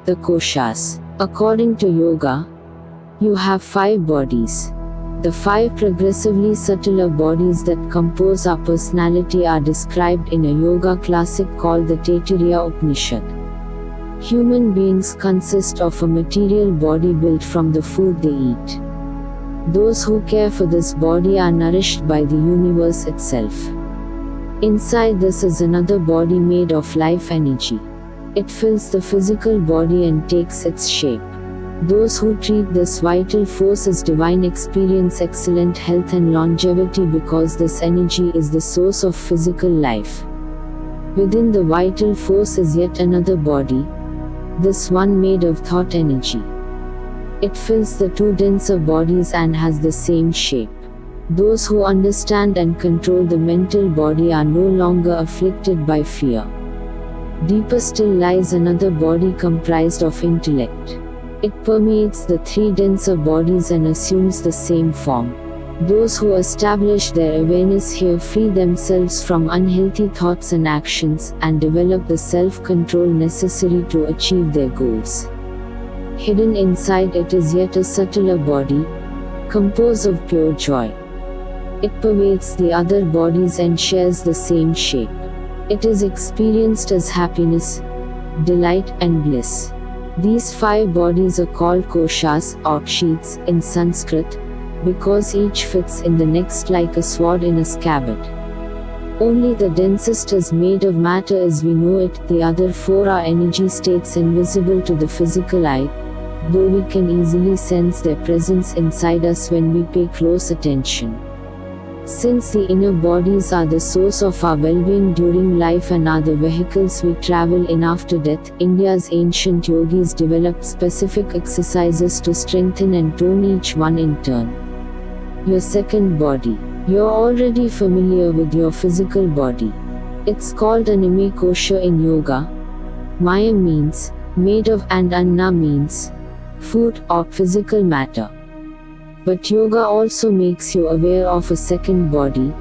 The koshas. According to yoga, you have 5 bodies. The 5 progressively subtler bodies that compose our personality are described in a yoga classic called the Taittiriya Upanishad. Human beings consist of a material body built from the food they eat. Those who care for this body are nourished by the universe itself. Inside this is another body made of life energy. It fills the physical body and takes its shape. Those who treat this vital force as divine experience excellent health and longevity because this energy is the source of physical life. Within the vital force is yet another body, this one made of thought energy. It fills the 2 denser bodies and has the same shape. Those who understand and control the mental body are no longer afflicted by fear. Deeper still lies another body comprised of intellect. It permeates the 3 denser bodies and assumes the same form. Those who establish their awareness here free themselves from unhealthy thoughts and actions, and develop the self-control necessary to achieve their goals. Hidden inside it is yet a subtler body, composed of pure joy. It pervades the other bodies and shares the same shape. It is experienced as happiness, delight, and bliss. These 5 bodies are called koshas, or sheaths, in Sanskrit, because each fits in the next like a sword in a scabbard. Only the densest is made of matter as we know it, the other 4 are energy states invisible to the physical eye, though we can easily sense their presence inside us when we pay close attention. Since the inner bodies are the source of our well-being during life and are the vehicles we travel in after death, India's ancient yogis developed specific exercises to strengthen and tone each one in turn. Your second body. You're already familiar with your physical body. It's called Anime Kosha in yoga. Maya means made of and Anna means food or physical matter. But yoga also makes you aware of a second body,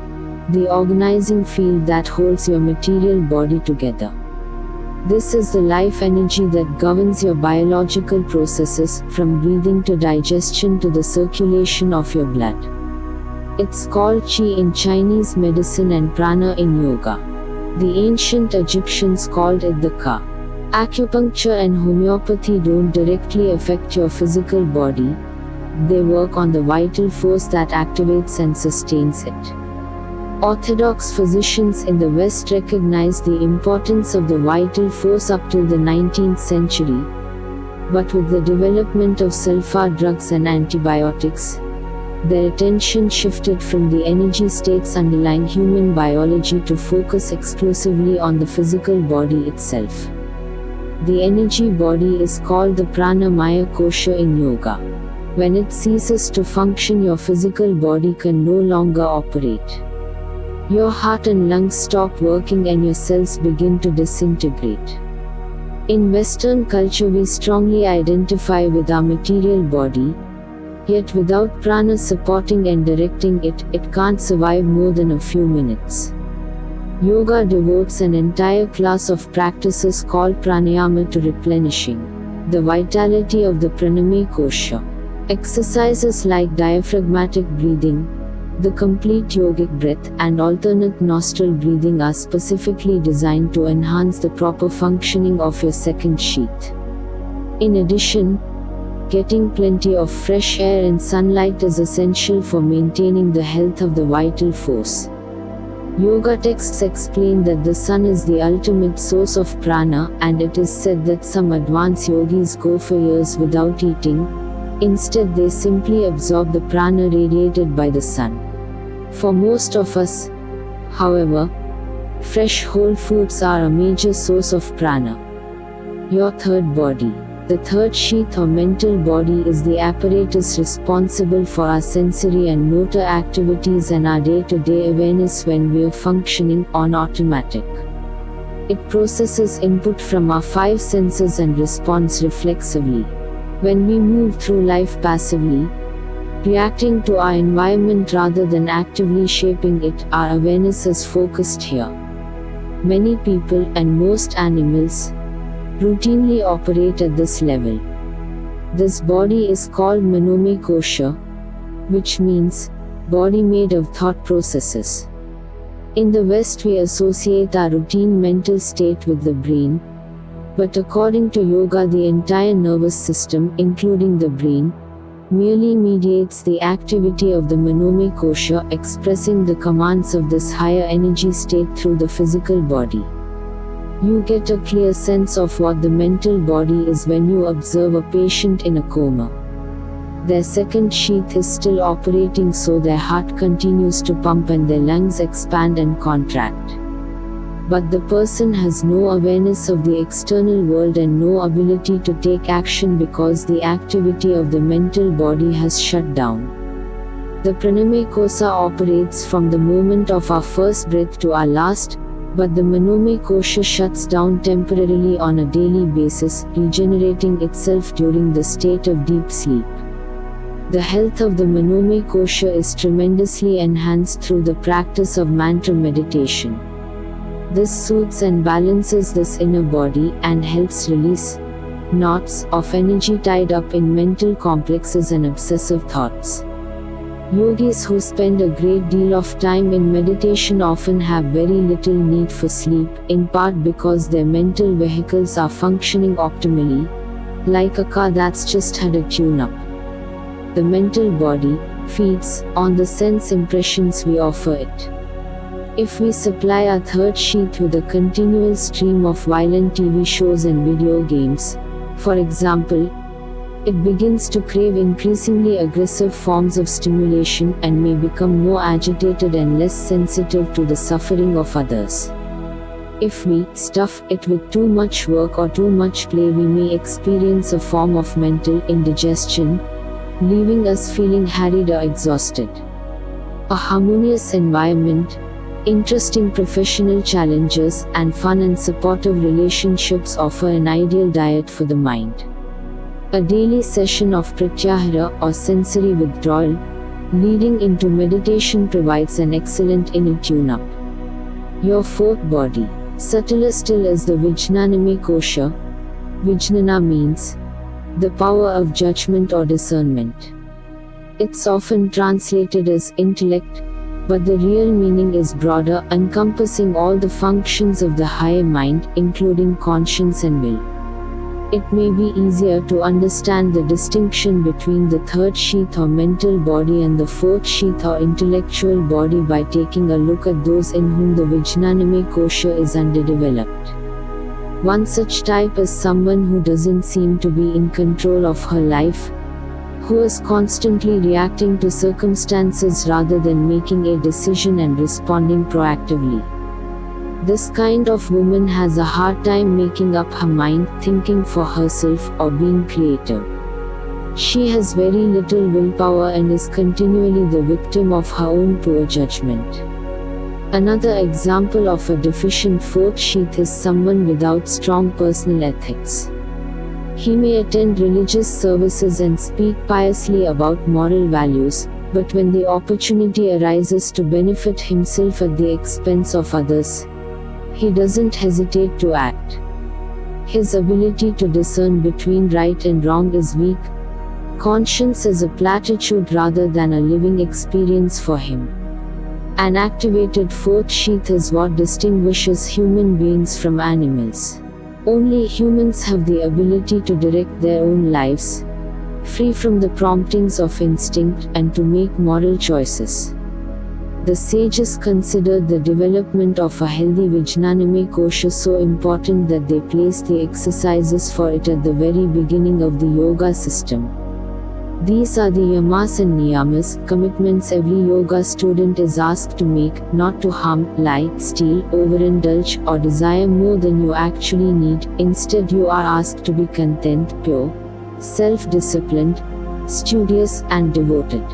the organizing field that holds your material body together. This is the life energy that governs your biological processes, from breathing to digestion to the circulation of your blood. It's called Qi in Chinese medicine and Prana in yoga. The ancient Egyptians called it the Ka. Acupuncture and homeopathy don't directly affect your physical body. They work on the vital force that activates and sustains it. Orthodox physicians in the West recognized the importance of the vital force up till the 19th century. But with the development of sulfa drugs and antibiotics, their attention shifted from the energy states underlying human biology to focus exclusively on the physical body itself. The energy body is called the Prana Maya Kosha in yoga. When it ceases to function, your physical body can no longer operate. Your heart and lungs stop working and your cells begin to disintegrate. In Western culture, we strongly identify with our material body, yet without prana supporting and directing it, it can't survive more than a few minutes. Yoga devotes an entire class of practices called pranayama to replenishing the vitality of the pranama kosha. Exercises like diaphragmatic breathing, the complete yogic breath, and alternate nostril breathing are specifically designed to enhance the proper functioning of your second sheath. In addition, getting plenty of fresh air and sunlight is essential for maintaining the health of the vital force. Yoga texts explain that the sun is the ultimate source of prana, and it is said that some advanced yogis go for years without eating. Instead, they simply absorb the prana radiated by the sun. For most of us, however, fresh whole foods are a major source of prana. Your third body. The third sheath or mental body is the apparatus responsible for our sensory and motor activities and our day-to-day awareness when we are functioning on automatic. It processes input from our 5 senses and responds reflexively. When we move through life passively, reacting to our environment rather than actively shaping it, our awareness is focused here. Many people, and most animals, routinely operate at this level. This body is called Manomaya Kosha, which means body made of thought processes. In the West, we associate our routine mental state with the brain, but according to yoga, the entire nervous system, including the brain, merely mediates the activity of the Manomaya Kosha, expressing the commands of this higher energy state through the physical body. You get a clear sense of what the mental body is when you observe a patient in a coma. Their second sheath is still operating, so their heart continues to pump and their lungs expand and contract. But the person has no awareness of the external world and no ability to take action because the activity of the mental body has shut down. The Pranamaya Kosha operates from the moment of our first breath to our last, but the Manomaya Kosha shuts down temporarily on a daily basis, regenerating itself during the state of deep sleep. The health of the Manomaya Kosha is tremendously enhanced through the practice of mantra meditation. This soothes and balances this inner body and helps release knots of energy tied up in mental complexes and obsessive thoughts. Yogis who spend a great deal of time in meditation often have very little need for sleep, in part because their mental vehicles are functioning optimally, like a car that's just had a tune-up. The mental body feeds on the sense impressions we offer it. If we supply our third sheath with a continual stream of violent TV shows and video games, for example, it begins to crave increasingly aggressive forms of stimulation and may become more agitated and less sensitive to the suffering of others. If we stuff it with too much work or too much play, we may experience a form of mental indigestion, leaving us feeling harried or exhausted. A harmonious environment, interesting professional challenges, and fun and supportive relationships offer an ideal diet for the mind. A daily session of pratyahara or sensory withdrawal, leading into meditation, provides an excellent inner tune-up. Your fourth body, subtler still, is the Vijnanamaya Kosha. Vijnana means the power of judgment or discernment. It's often translated as intellect, but the real meaning is broader, encompassing all the functions of the higher mind, including conscience and will. It may be easier to understand the distinction between the third sheath or mental body and the fourth sheath or intellectual body by taking a look at those in whom the Vijnanamaya Kosha is underdeveloped. One such type is someone who doesn't seem to be in control of her life, who is constantly reacting to circumstances rather than making a decision and responding proactively. This kind of woman has a hard time making up her mind, thinking for herself, or being creative. She has very little willpower and is continually the victim of her own poor judgment. Another example of a deficient fourth sheath is someone without strong personal ethics. He may attend religious services and speak piously about moral values, but when the opportunity arises to benefit himself at the expense of others, he doesn't hesitate to act. His ability to discern between right and wrong is weak. Conscience is a platitude rather than a living experience for him. An activated fourth sheath is what distinguishes human beings from animals. Only humans have the ability to direct their own lives, free from the promptings of instinct, and to make moral choices. The sages considered the development of a healthy Vijnanamaya Kosha so important that they placed the exercises for it at the very beginning of the yoga system. These are the yamas and niyamas, commitments every yoga student is asked to make: not to harm, lie, steal, overindulge, or desire more than you actually need. Instead, you are asked to be content, pure, self-disciplined, studious, and devoted.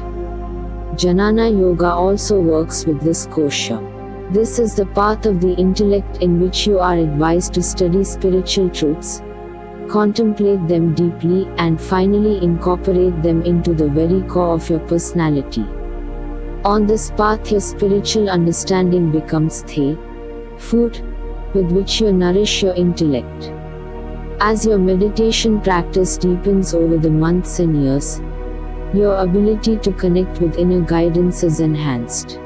Jnana Yoga also works with this kosha. This is the path of the intellect in which you are advised to study spiritual truths, contemplate them deeply, and finally incorporate them into the very core of your personality. On this path, your spiritual understanding becomes the food with which you nourish your intellect. As your meditation practice deepens over the months and years, your ability to connect with inner guidance is enhanced.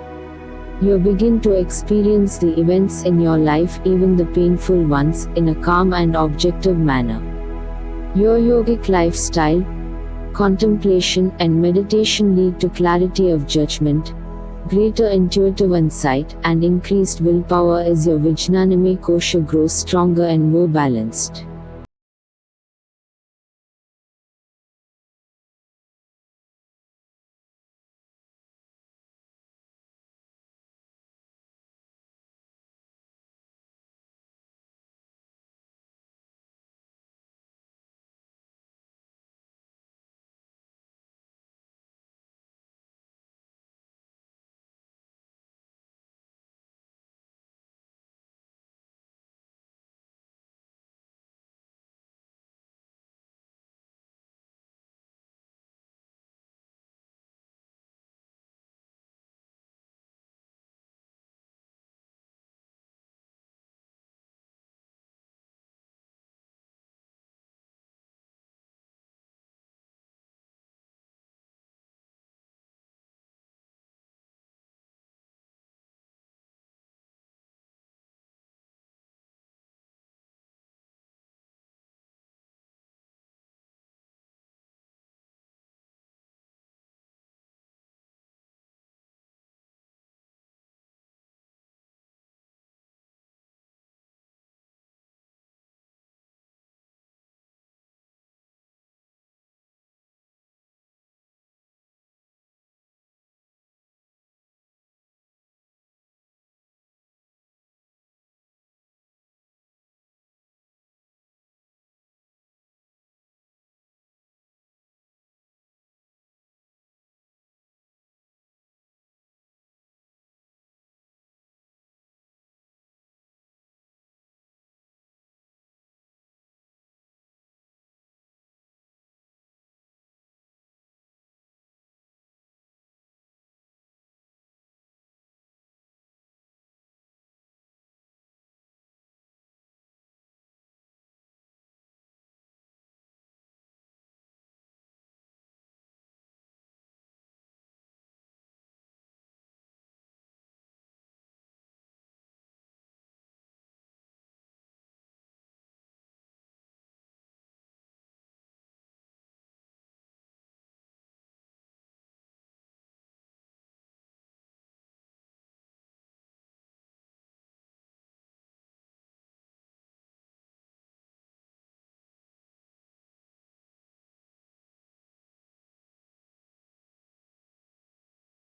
You begin to experience the events in your life, even the painful ones, in a calm and objective manner. Your yogic lifestyle, contemplation, and meditation lead to clarity of judgment, greater intuitive insight, and increased willpower as your Vijnanamay kosha grows stronger and more balanced.